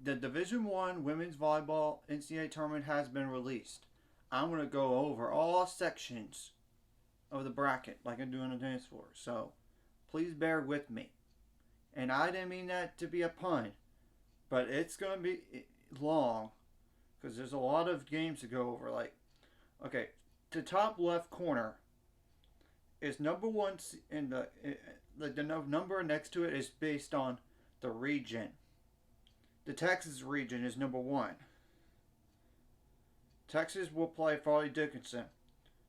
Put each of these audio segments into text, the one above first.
the Division One women's volleyball NCAA tournament has been released. I'm gonna go over all sections of the bracket like I do on the dance floor. So please bear with me. And I didn't mean that to be a pun, but it's gonna be long because there's a lot of games to go over. Like, okay, the top left corner is number one in the number next to it is based on the region. The Texas region is number one. Texas will play Farley Dickinson.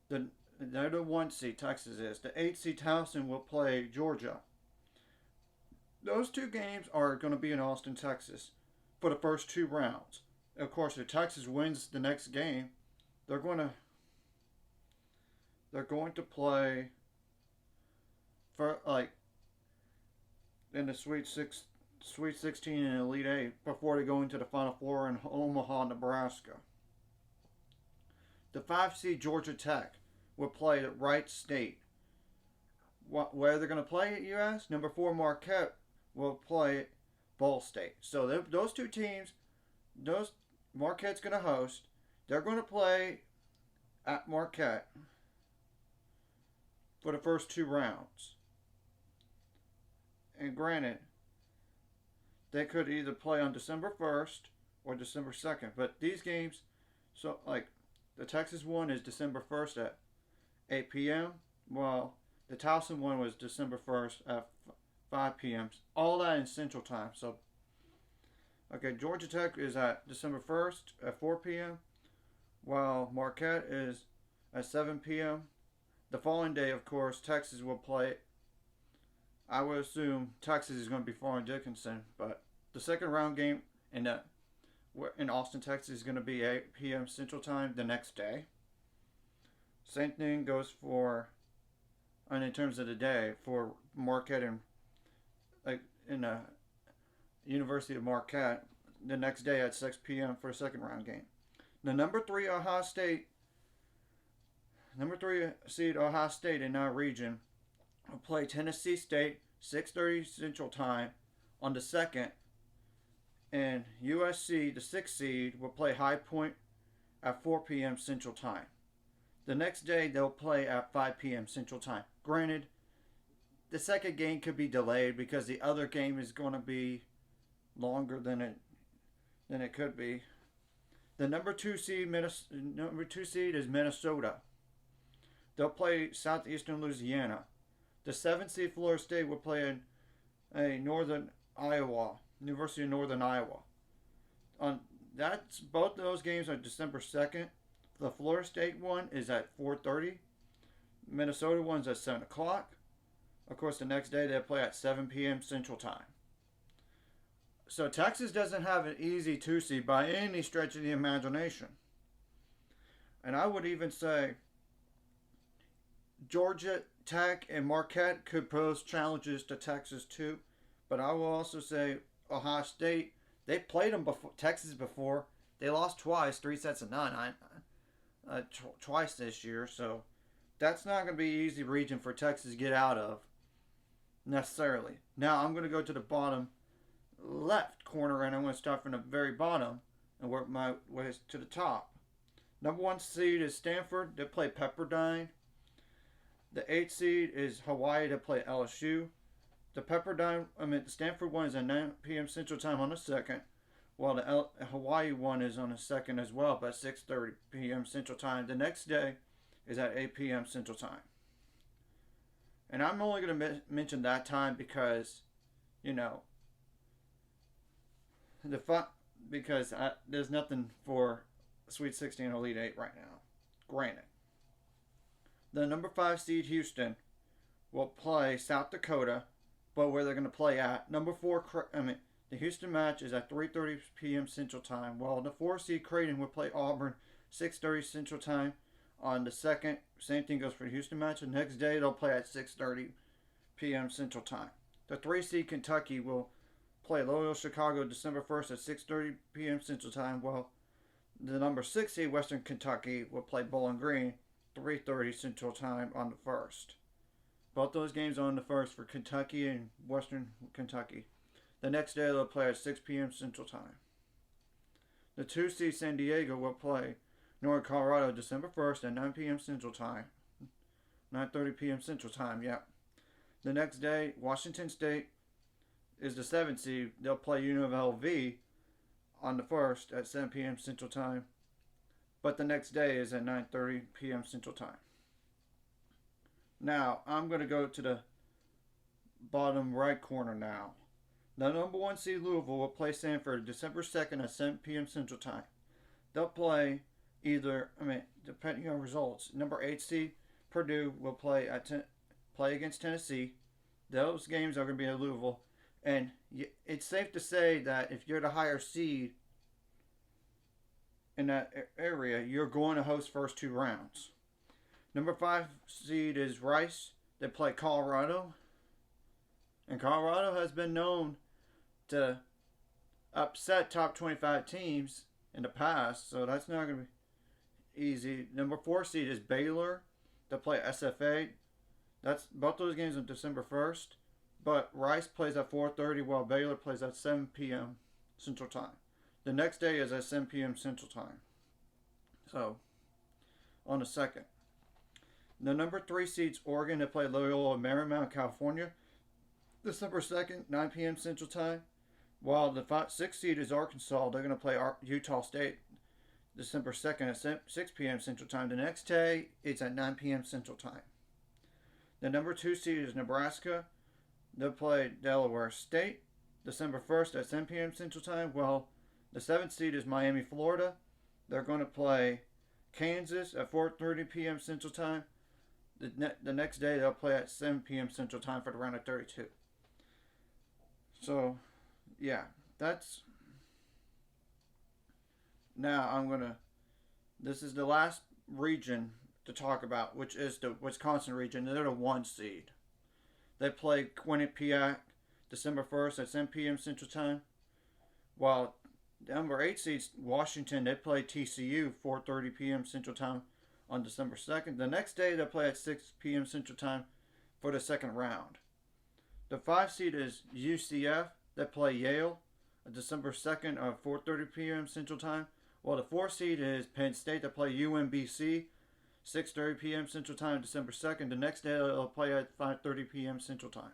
They're the one seed, Texas is. The 8 seed Towson will play Georgia. Those two games are going to be in Austin, Texas for the first two rounds. Of course, if Texas wins the next game, they're going to play for like in the Sweet 16 and Elite 8 before they go into the Final Four in Omaha, Nebraska. The 5 seed Georgia Tech will play at Wright State. Where they're going to play at US? Number 4 Marquette will play at Ball State. So those two teams, Marquette's going to host. They're going to play at Marquette for the first two rounds. And granted, they could either play on December 1st or December 2nd. But these games, so like the Texas one is December 1st at 8 p.m. While the Towson one was December 1st at 5 p.m. All that in Central Time. So, okay, Georgia Tech is at December 1st at 4 p.m. While Marquette is at 7 p.m. The following day, of course, Texas will play. I would assume Texas is going to be Farley Dickinson, but the second round game in Austin, Texas is going to be 8 p.m. Central Time the next day. Same thing goes for, and in terms of the day, for Marquette and like in the University of Marquette the next day at 6 p.m. for a second round game. The number 3 seed Ohio State in our region will play Tennessee State 6:30 Central Time on the second, and USC, the 6th seed, will play High Point at 4 p.m. Central Time. The next day they'll play at 5 p.m. Central Time. Granted, the second game could be delayed because the other game is going to be longer than it could be. The number 2 seed is Minnesota. They'll play Southeastern Louisiana. The 7th seed Florida State will play in Northern Iowa, University of Northern Iowa. Both of those games are December 2nd. The Florida State one is at 4:30. Minnesota one's at 7 o'clock. Of course, the next day they'll play at 7 p.m. Central Time. So Texas doesn't have an easy 2 seed by any stretch of the imagination. And I would even say Georgia Tech and Marquette could pose challenges to Texas too. But I will also say Ohio State, they played them before Texas before. They lost twice, 3 sets of 9, twice this year. So that's not going to be an easy region for Texas to get out of necessarily. Now I'm going to go to the bottom left corner, and I'm going to start from the very bottom and work my way to the top. Number 1 seed is Stanford. They play Pepperdine. The 8th seed is Hawaii. They play LSU. The Stanford one is at 9 p.m. Central Time on the 2nd, while the Hawaii one is on the 2nd as well, but 6:30 p.m. Central Time. The next day is at 8 p.m. Central Time. And I'm only going to mention that time because, there's nothing for Sweet 16 Elite 8 right now. Granted. The number 5 seed Houston will play South Dakota, but where they're going to play at. Number 4, the Houston match is at 3:30 p.m. Central Time, while the 4 seed Creighton will play Auburn 6:30 Central Time on the 2nd. Same thing goes for the Houston match. The next day they'll play at 6:30 p.m. Central Time. The 3 seed Kentucky will play Loyola Chicago December 1st at 6:30 p.m. Central Time, while the number 6 seed Western Kentucky will play Bowling Green 3:30 Central Time on the 1st. Both those games are on the 1st for Kentucky and Western Kentucky. The next day they'll play at 6 p.m. Central Time. The 2 seed San Diego will play Northern Colorado December 1st at 9 p.m. Central Time. 9:30 p.m. Central Time, yeah. The next day, Washington State is the 7th seed. They'll play UNLV on the 1st at 7 p.m. Central Time. But the next day is at 9:30 p.m. Central Time. Now, I'm going to go to the bottom right corner now. The number 1 seed Louisville will play Sanford December 2nd at 7 p.m. Central Time. They'll play depending on results. Number 8 seed Purdue will play against Tennessee. Those games are going to be at Louisville. And it's safe to say that if you're the higher seed in that area, you're going to host first 2 rounds. Number 5 seed is Rice. They play Colorado. And Colorado has been known to upset top 25 teams in the past, so that's not going to be easy. Number 4 seed is Baylor. They play SFA. That's both those games on December 1st. But Rice plays at 4:30 while Baylor plays at 7 p.m. Central Time. The next day is at 7 p.m. Central Time. So, on the 2nd. The number 3 seeds Oregon. They play Loyola Marymount, California. December 2nd, 9 p.m. Central Time. While the 6th seed is Arkansas. They're going to play Utah State December 2nd at 6 p.m. Central Time. The next day, it's at 9 p.m. Central Time. The number 2 seed is Nebraska. They'll play Delaware State December 1st at 10 p.m. Central Time. While the 7th seed is Miami, Florida. They're going to play Kansas at 4:30 p.m. Central Time. The next day, they'll play at 7 p.m. Central Time for the round of 32. So, yeah, that's... Now, this is the last region to talk about, which is the Wisconsin region. They're the 1 seed. They play Quinnipiac December 1st at 7 p.m. Central Time. While the number 8 seed Washington, they play TCU 4:30 p.m. Central Time on December 2nd. The next day, they play at 6 p.m. Central Time for the second round. The 5 seed is UCF. They play Yale on December 2nd at 4:30 p.m. Central Time. While the 4 seed is Penn State. They play UMBC 6:30 p.m. Central Time December 2nd. The next day, they'll play at 5:30 p.m. Central Time.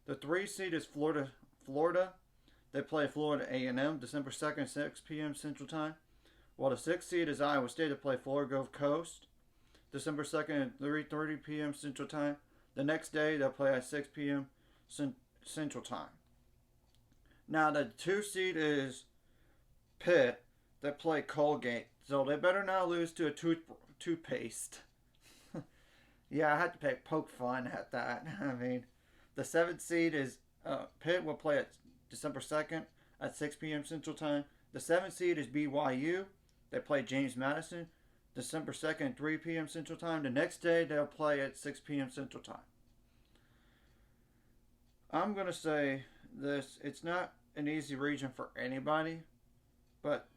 The 3 seed is Florida. They play Florida A&M December 2nd, 6 p.m. Central Time. While the 6th seed is Iowa State. They play Florida Gulf Coast December 2nd at 3:30 p.m. Central Time. The next day, they'll play at 6 p.m. Central Time. Now, the 2 seed is Pitt. They play Colgate. So they better not lose to a toothpaste. Yeah, I had to poke fun at that. I mean, the 7th seed is Pitt will play at December 2nd at 6 p.m. Central Time. The 7th seed is BYU. They play James Madison December 2nd at 3 p.m. Central Time. The next day, they'll play at 6 p.m. Central Time. I'm going to say this. It's not an easy region for anybody. But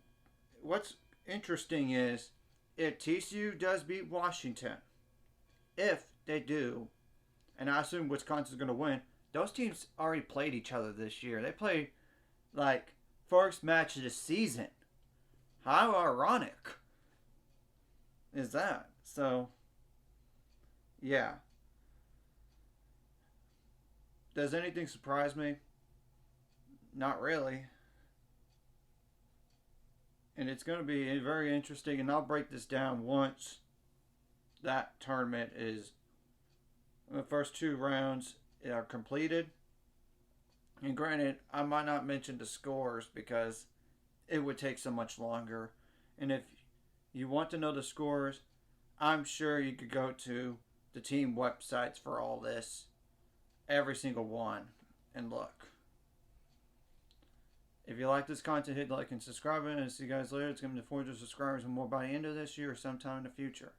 what's interesting is if TCU does beat Washington, if they do, and I assume Wisconsin's going to win, those teams already played each other this year. They played, first match of the season. How ironic is that? So, yeah. Does anything surprise me? Not really. And it's going to be very interesting, and I'll break this down once that tournament is, the first 2 rounds are completed. And granted, I might not mention the scores because it would take so much longer. And if you want to know the scores, I'm sure you could go to the team websites for all this, every single one, and look. If you like this content, hit like and subscribe, and see you guys later. It's going to be 400 subscribers and more by the end of this year or sometime in the future.